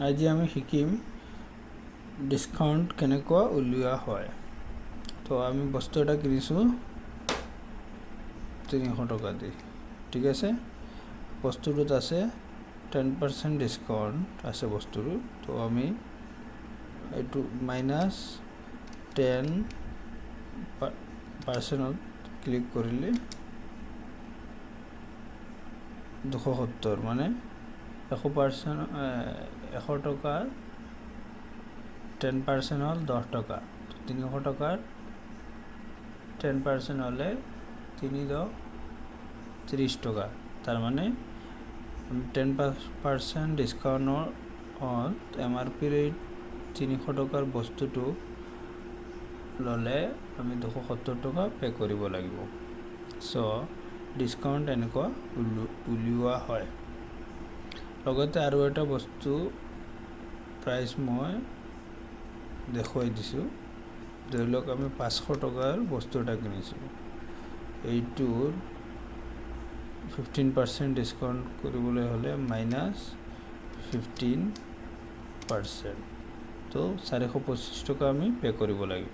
আজি আমি শিকিম ডিসকাউন্ট কেনেকুৱা উলিওৱা হয়। তো আমি বস্তু এটা কিনিছোঁ 300 টকা দি, ঠিক আছে। বস্তুটোত আছে 10% ডিসকাউন্ট আছে বস্তুটো। তো আমি এইটো -10% ক্লিক কৰিলে 270 মানে 100% 100 টকাৰ 10% হ'ল 10 টকা। 300 টকাৰ 10% হ'লে 3 10 30 টকা। তাৰ মানে 10% ডিসকাউন্টৰ MRP ৰেট 300 টকাৰ বস্তুটো ল'লে আমি 270 টকা পে কৰিব লাগিব। সো ডিসকাউন্ট এনেকুৱা উলিওৱা হয়। লগতে আৰু এটা বস্তু প্ৰাইস মই দেখুৱাই দিছোঁ। ধৰি লওক আমি 500 টকাৰ বস্তু এটা কিনিছোঁ, এইটোৰ 15% ডিসকাউন্ট কৰিবলৈ হ'লে -15%, তো 425 টকা আমি পে কৰিব লাগিব।